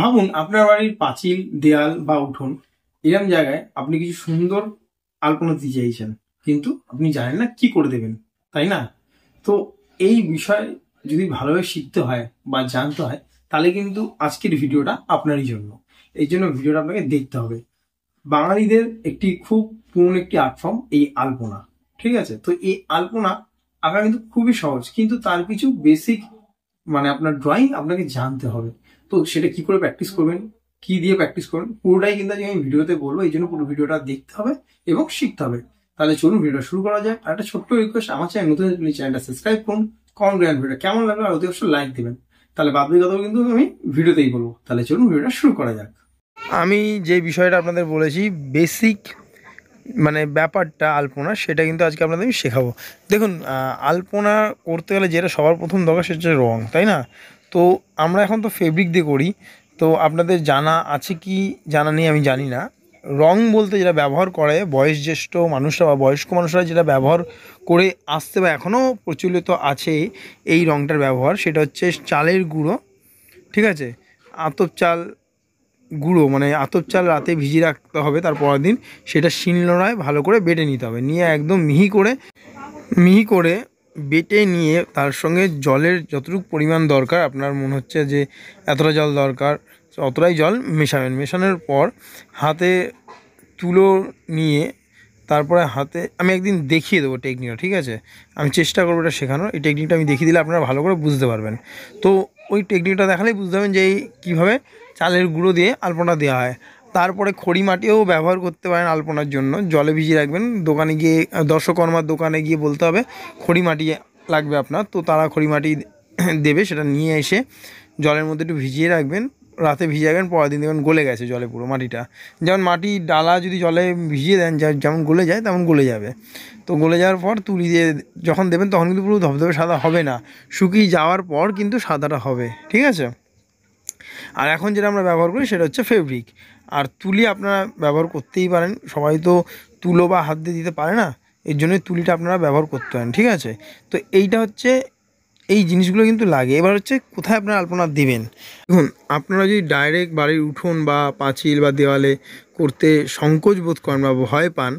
ভাবুন আপনার বাড়ির পাঁচিল, দেয়াল বা উঠোন এরকম জায়গায় আপনি কিছু সুন্দর আলপনা দিতে চাইছেন, কিন্তু আপনি জানেন না কি করে দেবেন, তাই না? তো এই বিষয় যদি ভালোভাবে শিখতে হয় বা জানতে হয়, তাহলে কিন্তু আজকের ভিডিওটা আপনারই জন্য। এই জন্য ভিডিওটা আপনাকে দেখতে হবে। বাঙালিদের একটি খুব পুরনো একটি আর্ট ফর্ম এই আলপনা, ঠিক আছে? তো এই আলপনা আঁকা কিন্তু খুবই সহজ, কিন্তু তার কিছু বেসিক আপনার ড্রয়িং আপনাকে জানতে হবে। তো সেটা কি করে প্র্যাকটিস করবেন, কি দিয়ে প্র্যাকটিস করবেন, পুরোটাই কিন্তু আজকে আমি ভিডিওতে বলবো। এই জন্য পুরো ভিডিওটা দেখতে হবে এবং শিখতে হবে। তাহলে চলুন ভিডিওটা শুরু করা যায়। আর একটা ছোট্ট রিকোয়েস্ট, আমার চ্যানেল নতুন চ্যানেলটা সাবস্ক্রাইব করুন, কমেন্ট করেন ভিডিও কেমন লাগলো, আর অতি অবশ্যই লাইক দেবেন। তাহলে বাকি কথা কিন্তু আমি ভিডিওতেই বলবো। তাহলে চলুন ভিডিওটা শুরু করা যাক। আমি যে বিষয়টা আপনাদের বলেছি বেসিক ব্যাপারটা আলপনা, সেটা কিন্তু আজকে আপনাদের আমি শেখাবো। দেখুন, আলপনা করতে গেলে যেটা সবার প্রথম দরকার সেটা হচ্ছে রং, তাই না? তো আমরা এখন তো ফেব্রিক দিয়ে করি। তো আপনাদের জানা আছে কি জানা নেই আমি জানি না। রং বলতে যেটা ব্যবহার করে বয়োজ্যেষ্ঠ মানুষরা বা বয়স্ক মানুষরা যেটা ব্যবহার করে আসতে বা এখনও প্রচলিত আছে এই রংটার ব্যবহার, সেটা হচ্ছে চালের গুঁড়ো, ঠিক আছে? আতপ চাল গুঁড়ো, আতপ চাল রাতে ভিজিয়ে রাখতে হবে, তার পরের দিন সেটা শিলনোড়ায় ভালো করে বেটে নিতে হবে, নিয়ে একদম মিহি করে বেটে নিয়ে তার সঙ্গে জলের যতটুকু পরিমাণ দরকার, আপনার মনে হচ্ছে যে এতটা জল দরকার, অতটাই জল মেশাবেন। মেশানোর পর হাতে তুলো নিয়ে তারপরে হাতে, আমি একদিন দেখিয়ে দেবো টেকনিকটা, ঠিক আছে? আমি চেষ্টা করবো এটা শেখানোর। এই টেকনিকটা আমি দেখিয়ে দিলে আপনারা ভালো করে বুঝতে পারবেন। তো ওই টেকনিকটা দেখালেই বুঝতে পারবেন যে এই কীভাবে চালের গুঁড়ো দিয়ে আলপনা দেওয়া হয়। তারপরে খড়ি মাটিও ব্যবহার করতে পারেন আলপনার জন্য। জলে ভিজিয়ে রাখবেন, দোকানে গিয়ে দর্শকর্মার দোকানে গিয়ে বলতে হবে খড়ি মাটি লাগবে আপনার, তো তারা খড়ি মাটি দেবে, সেটা নিয়ে এসে জলের মধ্যে একটু ভিজিয়ে রাখবেন। রাতে ভিজিয়ে রাখবেন, পরের দিন দেখবেন গলে গেছে জলে পুরো মাটিটা। যেমন মাটির ডালা যদি জলে ভিজিয়ে দেন যেমন গলে যায় তেমন গলে যাবে। তো গলে যাওয়ার পর তুলি দিয়ে যখন দেবেন তখন কিন্তু পুরো ধবধবে সাদা হবে না, শুকিয়ে যাওয়ার পর কিন্তু সাদাটা হবে, ঠিক আছে? আর এখন যেটা আমরা ব্যবহার করি সেটা হচ্ছে ফেব্রিক। আর তুলি আপনারা ব্যবহার করতেই পারেন, সবাই তো তুলো বা হাত দিয়ে দিতে পারে না, এর জন্যই তুলিটা আপনারা ব্যবহার করতে পারেন, ঠিক আছে? তো এইটা হচ্ছে, এই জিনিসগুলো কিন্তু লাগে। এবার হচ্ছে কোথায় আপনারা আলপনা দেবেন। দেখুন, আপনারা যদি ডাইরেক্ট বাড়ির উঠোন বা পাঁচিল বা দেওয়ালে করতে সংকোচ বোধ করেন বা ভয় পান,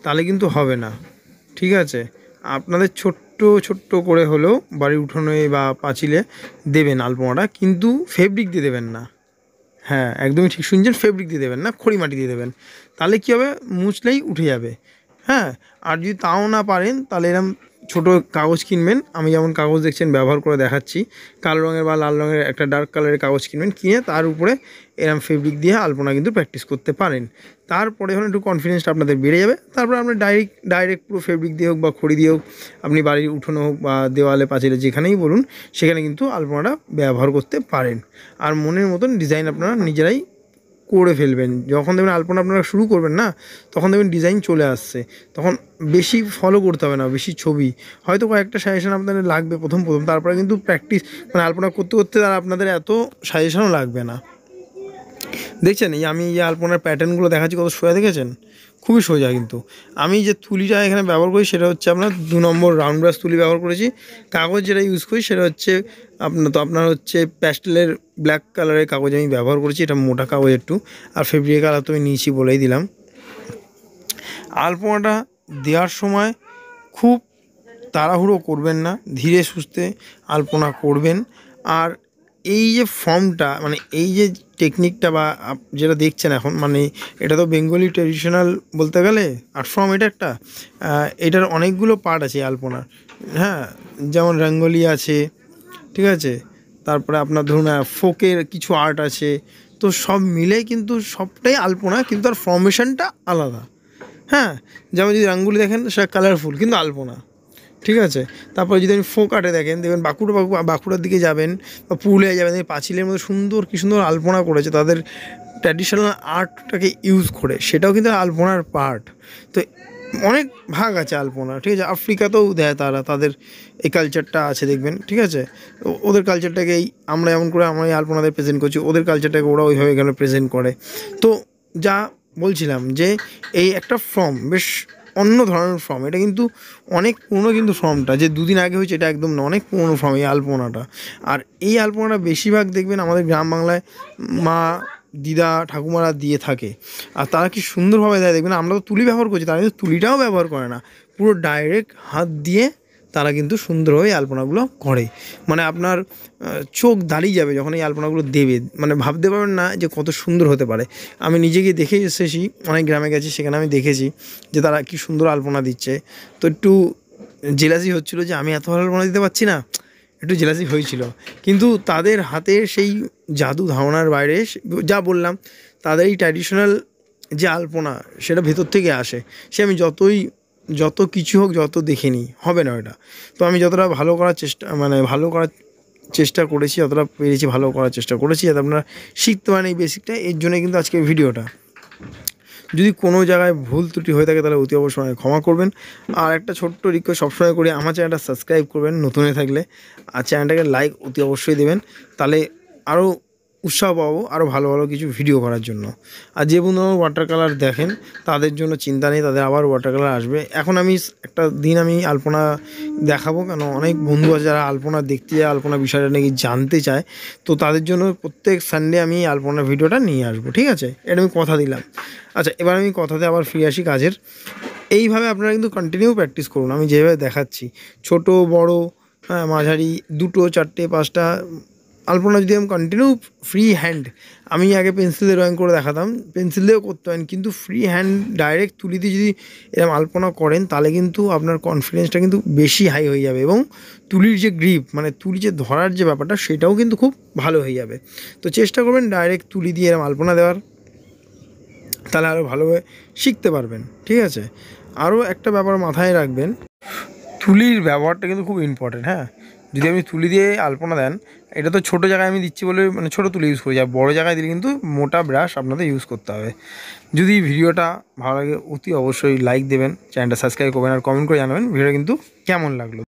তাহলে কিন্তু হবে না, ঠিক আছে? আপনাদের ছোট্ট ছোট্ট করে হলেও বাড়ির উঠোনে বা পাঁচিলে দেবেন আলপনাটা, কিন্তু ফেব্রিক দিয়ে দেবেন না। হ্যাঁ, একদমই ঠিক শুনছেন, ফেব্রিক দিয়ে দেবেন না, খড়ি মাটি দিয়ে দেবেন। তাহলে কী হবে, মুছলেই উঠে যাবে। হ্যাঁ, আর যদি তাও না পারেন তাহলে এরকম ছোটো কাগজ কিনবেন। আমি যেমন কাগজ দেখছেন ব্যবহার করে দেখাচ্ছি, কালো রঙের বা লাল রঙের একটা ডার্ক কালারের কাগজ কিনবেন, কিনে তার উপরে এরম ফেব্রিক দিয়ে আলপনা কিন্তু প্র্যাকটিস করতে পারেন। তারপরে যখন একটু কনফিডেন্সটা আপনাদের বেড়ে যাবে, তারপরে আপনি ডাইরেক্ট পুরো ফেব্রিক দিয়ে হোক বা খড়ি দিয়ে হোক, আপনি বাড়ির উঠোনে হোক বা দেওয়ালে পাঁচিলে যেখানেই বলুন, সেখানে কিন্তু আলপনাটা ব্যবহার করতে পারেন। আর মনের মতন ডিজাইন আপনারা নিজেরাই করে ফেলবেন। যখন দেখবেন আলপনা আপনারা শুরু করবেন না, তখন দেখবেন ডিজাইন চলে আসছে, তখন বেশি ফলো করতে হবে না, বেশি ছবি হয়তো কয়েকটা সাজেশন আপনাদের লাগবে প্রথম, তারপরে কিন্তু প্র্যাকটিস আলপনা করতে করতে আর আপনাদের এত সাজেশনও লাগবে না। দেখছেন, এই আমি এই আলপনার প্যাটার্নগুলো দেখাচ্ছি, কত সোজা দেখেছেন? খুবই সোজা। কিন্তু আমি যে তুলিটা এখানে ব্যবহার করি সেটা হচ্ছে আপনার 2 নম্বর রাউন্ড ব্রাশ তুলি ব্যবহার করেছি। কাগজ যেটা ইউজ করি সেটা হচ্ছে আপনার হচ্ছে প্যাস্টেলের ব্ল্যাক কালারের কাগজ আমি ব্যবহার করেছি, এটা মোটা কাগজ একটু। আর ফেব্রিক কালার তো আমি নিয়েছি, বলেই দিলাম। আলপনাটা দেওয়ার সময় খুব তাড়াহুড়ো করবেন না, ধীরে সুস্থে আলপনা করবেন। আর এই যে ফর্মটা, এই যে টেকনিকটা বা যেটা দেখছেন এখন, এটা তো বেঙ্গলি ট্র্যাডিশনাল বলতে গেলে আর্ট ফর্ম। এটা একটা এটার অনেকগুলো পার্ট আছে আলপনার। হ্যাঁ, যেমন রঙ্গোলি আছে, ঠিক আছে? তারপরে আপনার ধরুন ফোকের কিছু আর্ট আছে। তো সব মিলেই কিন্তু সবটাই আলপনা, কিন্তু তার ফর্মেশনটা আলাদা। হ্যাঁ, যেমন যদি রঙ্গোলি দেখেন সেটা কালারফুল, কিন্তু আলপনা, ঠিক আছে? তারপরে যদি আমি ফোক আর্টে দেখেন, দেখবেন বাঁকুড়ার দিকে যাবেন বা পুরুলিয়ায় যাবেন, পাঁচিলের মধ্যে কি সুন্দর আলপনা করেছে তাদের ট্র্যাডিশনাল আর্টটাকে ইউজ করে, সেটাও কিন্তু আলপনার পার্ট। তো অনেক ভাগ আছে আলপনা, ঠিক আছে? আফ্রিকাতেও দেয় তারা, তাদের এই কালচারটা আছে দেখবেন, ঠিক আছে? ওদের কালচারটাকেই আমরা যেমন করে আমরা এই আলপনাদের প্রেজেন্ট করছি, ওদের কালচারটাকে ওরা ওইভাবে এখানে প্রেজেন্ট করে। তো যা বলছিলাম যে এই একটা ফর্ম বেশ অন্য ধরনের ফর্ম। এটা কিন্তু অনেক পুরনো কিন্তু ফর্মটা, যে দুদিন আগে হয়েছে এটা একদম না, অনেক পুরনো ফর্ম এই আলপনাটা। আর এই আলপনাটা বেশিরভাগ দেখবেন আমাদের গ্রাম বাংলায় মা, দিদা, ঠাকুমারা দিয়ে থাকে। আর তারা কি সুন্দরভাবে দেয় দেখবেন। আমরা তো তুলি ব্যবহার করছি, তারা কিন্তু তুলিটাও ব্যবহার করে না, পুরো ডাইরেক্ট হাত দিয়ে তারা কিন্তু সুন্দরভাবে আলপনাগুলো করে। মানে আপনার চোখ দাঁড়িয়ে যাবে যখন এই আলপনাগুলো দেবে, মানে ভাবতে পারবেন না যে কত সুন্দর হতে পারে। আমি নিজে গিয়ে দেখে এসেছি, অনেক গ্রামে গেছি, সেখানে আমি দেখেছি যে তারা কি সুন্দর আলপনা দিচ্ছে। তো একটু জেলাসি হচ্ছিলো যে আমি এত ভালো আলপনা দিতে পারছি না, একটু জেলাসি হয়েছিল। কিন্তু তাদের হাতে সেই জাদু ধারণার বাইরে, যা বললাম, তাদের এই ট্র্যাডিশনাল যে আলপনা সেটা ভেতর থেকে আসে। সে আমি যত কিছু হোক, যত দেখে নিই, হবে না ওটা। তো আমি যতটা ভালো করার চেষ্টা, মানে ভালো করার চেষ্টা করেছি, যতটা পেরেছি ভালো করার চেষ্টা করেছি, যাতে আপনারা শিখতে পারেন এই বেসিকটা। এর জন্য কিন্তু আজকে ভিডিওটা। যদি কোনো জায়গায় ভুল ত্রুটি হয়ে থাকে তাহলে অতি অবশ্যই ক্ষমা করবেন। আর একটা ছোট্ট রিকোয়েস্ট সবসময় করি, আমার চ্যানেলটা সাবস্ক্রাইব করবেন নতুন হয়ে থাকলে, আর চ্যানেলটাকে লাইক অতি অবশ্যই দেবেন। তাহলে আরও উৎসাহ পাবো আরও ভালো ভালো কিছু ভিডিও করার জন্য। আর যে বন্ধু আমার ওয়াটার কালার দেখেন তাদের জন্য চিন্তা নেই, তাদের আবার ওয়াটার কালার আসবে। এখন আমি একটা দিন আমি আলপনা দেখাবো, কেন অনেক বন্ধু আছে যারা আলপনা দেখতে যায়, আলপনা বিষয়টা নাকি জানতে চায়। তো তাদের জন্য প্রত্যেক সানডে আমি আলপনার ভিডিওটা নিয়ে আসবো, ঠিক আছে? এটা আমি কথা দিলাম। আচ্ছা, এবার আমি কথাতে আবার ফিরে আসি কাজের। এইভাবে আপনারা কিন্তু কন্টিনিউ প্র্যাকটিস করুন, আমি যেভাবে দেখাচ্ছি। ছোট বড়, হ্যাঁ, মাঝারি, 2, 4, 5টা আলপনা যদি আমি কন্টিনিউ ফ্রি হ্যান্ড, আমি আগে পেন্সিল দিয়ে ড্রয়িং করে দেখাতাম, পেন্সিল দিয়েও করতে পারেন, কিন্তু ফ্রি হ্যান্ড ডাইরেক্ট তুলি দিয়ে যদি এরকম আলপনা করেন তাহলে কিন্তু আপনার কনফিডেন্সটা কিন্তু বেশি হাই হয়ে যাবে, এবং তুলির যে গ্রিপ, মানে তুলি যে ধরার যে ব্যাপারটা, সেটাও কিন্তু খুব ভালো হয়ে যাবে। তো চেষ্টা করবেন ডাইরেক্ট তুলি দিয়ে এরকম আলপনা দেওয়ার, তাহলে আরও ভালোভাবে শিখতে পারবেন, ঠিক আছে? আরও একটা ব্যাপার মাথায় রাখবেন, তুলির ব্যবহারটা কিন্তু খুব ইম্পর্টেন্ট। হ্যাঁ, যদি আপনি তুলি দিয়ে আলপনা দেন, এটা তো ছোটো জায়গায় আমি দিচ্ছি বলে মানে ছোটো তুলি ইউজ করি, আর বড়ো জায়গায় দিলে কিন্তু মোটা ব্রাশ আপনাদের ইউজ করতে হবে। যদি ভিডিওটা ভালো লাগে অতি অবশ্যই লাইক দেবেন, চ্যানেলটা সাবস্ক্রাইব করবেন, আর কমেন্ট করে জানাবেন ভিডিওটা কিন্তু কেমন লাগলো।